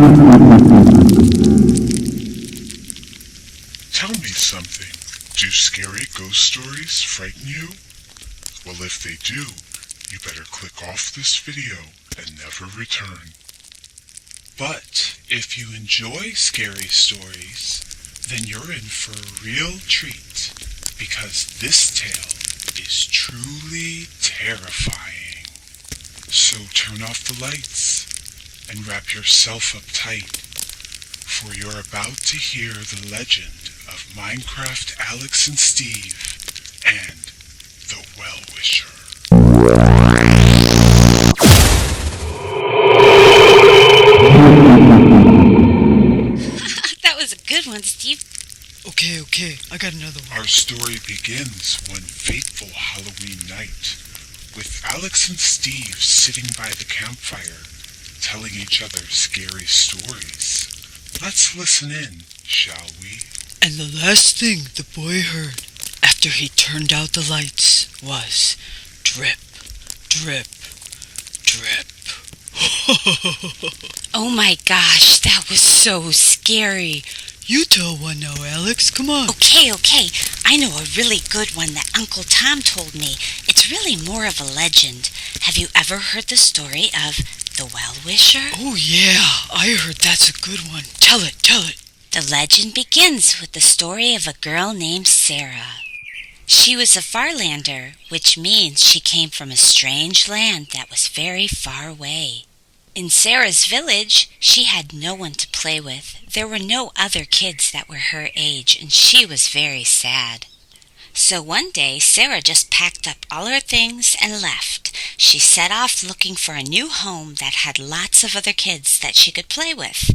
Tell me something. Do scary ghost stories frighten you? Well, if they do, you better click off this video and never return. But if you enjoy scary stories, then you're in for a real treat, because this tale is truly terrifying. So turn off the lights and wrap yourself up tight, for you're about to hear the legend of Minecraft Alex and Steve and the Well-Wisher. That was a good one, Steve. Okay, I got another one. Our story begins one fateful Halloween night, with Alex and Steve sitting by the campfire, telling each other scary stories. Let's listen in, shall we? And the last thing the boy heard after he turned out the lights was drip, drip, drip. Oh my gosh, that was so scary. You tell one now, Alex. Come on. Okay. I know a really good one that Uncle Tom told me. It's really more of a legend. Have you ever heard the story of the Well-Wisher? Oh yeah, I heard that's a good one. Tell it. The legend begins with the story of a girl named Sara. She was a Farlander, which means she came from a strange land that was very far away. In Sara's village, she had no one to play with. There were no other kids that were her age, and she was very sad. So one day, Sara just packed up all her things and left. She set off looking for a new home that had lots of other kids that she could play with.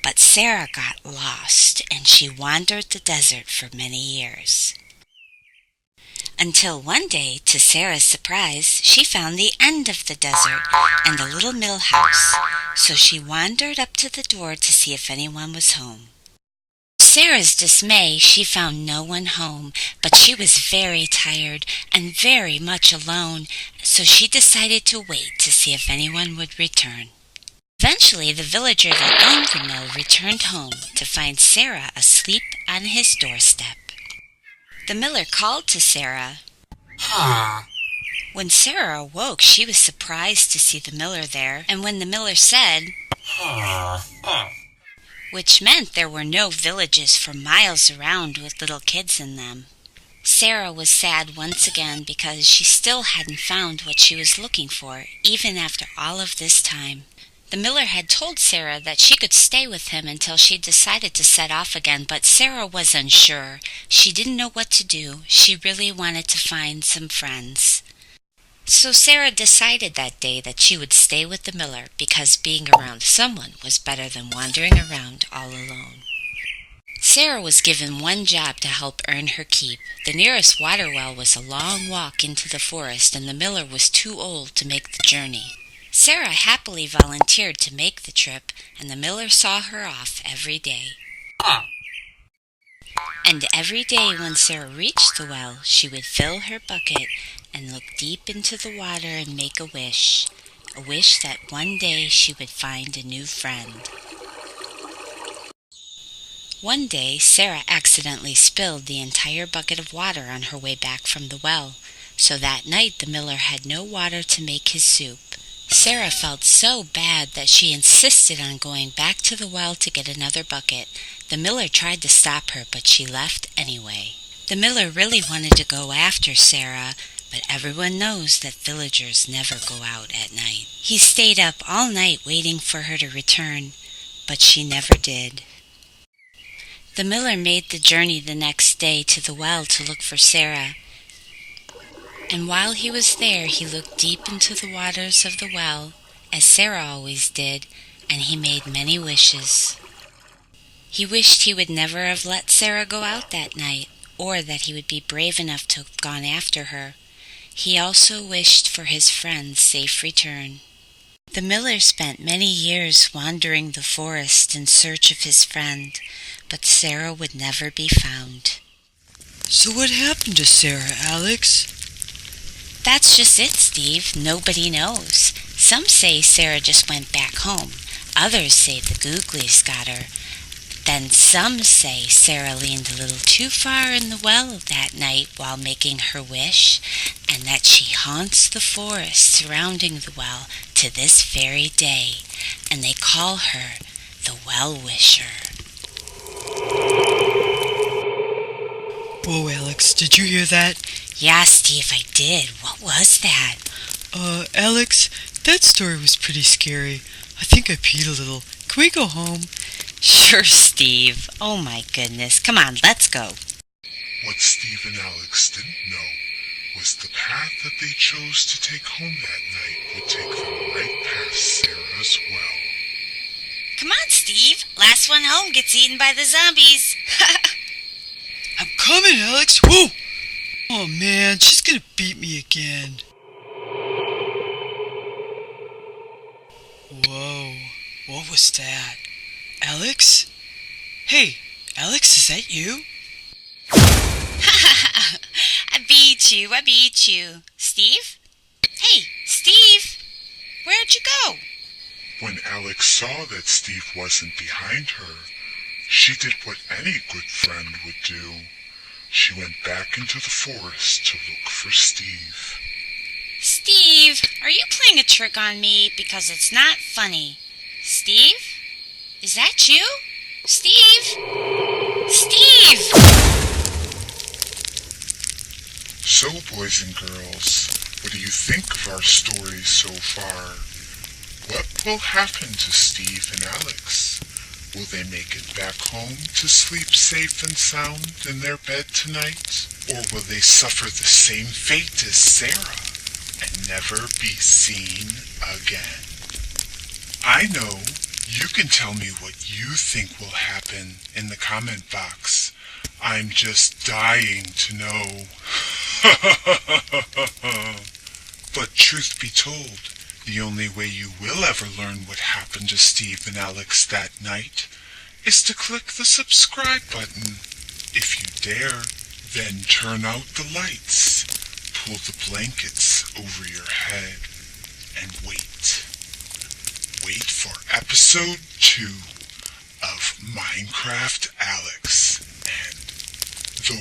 But Sara got lost, and she wandered the desert for many years. Until one day, to Sara's surprise, she found the end of the desert and a little mill house, so she wandered up to the door to see if anyone was home. To Sara's dismay, she found no one home, but she was very tired and very much alone, so she decided to wait to see if anyone would return. Eventually, the villager that owned the mill returned home to find Sara asleep on his doorstep. The miller called to Sara. When Sara awoke, she was surprised to see the miller there, and when the miller said, which meant there were no villages for miles around with little kids in them. Sara was sad once again because she still hadn't found what she was looking for, even after all of this time. The miller had told Sara that she could stay with him until she decided to set off again, but Sara was unsure. She didn't know what to do. She really wanted to find some friends. So Sara decided that day that she would stay with the miller because being around someone was better than wandering around all alone. Sara was given one job to help earn her keep. The nearest water well was a long walk into the forest, and the miller was too old to make the journey. Sara happily volunteered to make the trip, and the miller saw her off every day. And every day when Sara reached the well, she would fill her bucket and look deep into the water and make a wish that one day she would find a new friend. One day, Sara accidentally spilled the entire bucket of water on her way back from the well, so that night the miller had no water to make his soup. Sara felt so bad that she insisted on going back to the well to get another bucket. The miller tried to stop her, but she left anyway. The miller really wanted to go after Sara, but everyone knows that villagers never go out at night. He stayed up all night waiting for her to return, but she never did. The miller made the journey the next day to the well to look for Sara. And while he was there, he looked deep into the waters of the well, as Sara always did, and he made many wishes. He wished he would never have let Sara go out that night, or that he would be brave enough to have gone after her. He also wished for his friend's safe return. The miller spent many years wandering the forest in search of his friend, but Sara would never be found. So what happened to Sara, Alex? That's just it, Steve. Nobody knows. Some say Sara just went back home. Others say the Googlies got her. Then some say Sara leaned a little too far in the well that night while making her wish, and that she haunts the forest surrounding the well to this very day, and they call her the Well-Wisher. Whoa, Alex, did you hear that? Yeah, Steve, I did. What was that? Alex, that story was pretty scary. I think I peed a little. Can we go home? Sure, Steve. Oh my goodness. Come on, let's go. What Steve and Alex didn't know was the path that they chose to take home that night would take them right past Sarah's well. Come on, Steve. Last one home gets eaten by the zombies. I'm coming, Alex. Whoa! Oh man, she's gonna beat me again. Whoa, what was that? Alex? Hey, Alex, is that you? I beat you. Steve? Hey, Steve! Where'd you go? When Alex saw that Steve wasn't behind her, she did what any good friend would do. She went back into the forest to look for Steve. Steve, are you playing a trick on me? Because it's not funny. Steve? Is that you? Steve? Steve! So, boys and girls, what do you think of our story so far? What will happen to Steve and Alex? Will they make it back home to sleep safe and sound in their bed tonight? Or will they suffer the same fate as Sara and never be seen again? I know. You can tell me what you think will happen in the comment box. I'm just dying to know. But truth be told, the only way you will ever learn what happened to Steve and Alex that night is to click the subscribe button. If you dare, then turn out the lights, pull the blankets over your head, and wait. Wait for episode 2 of Minecraft Alex and the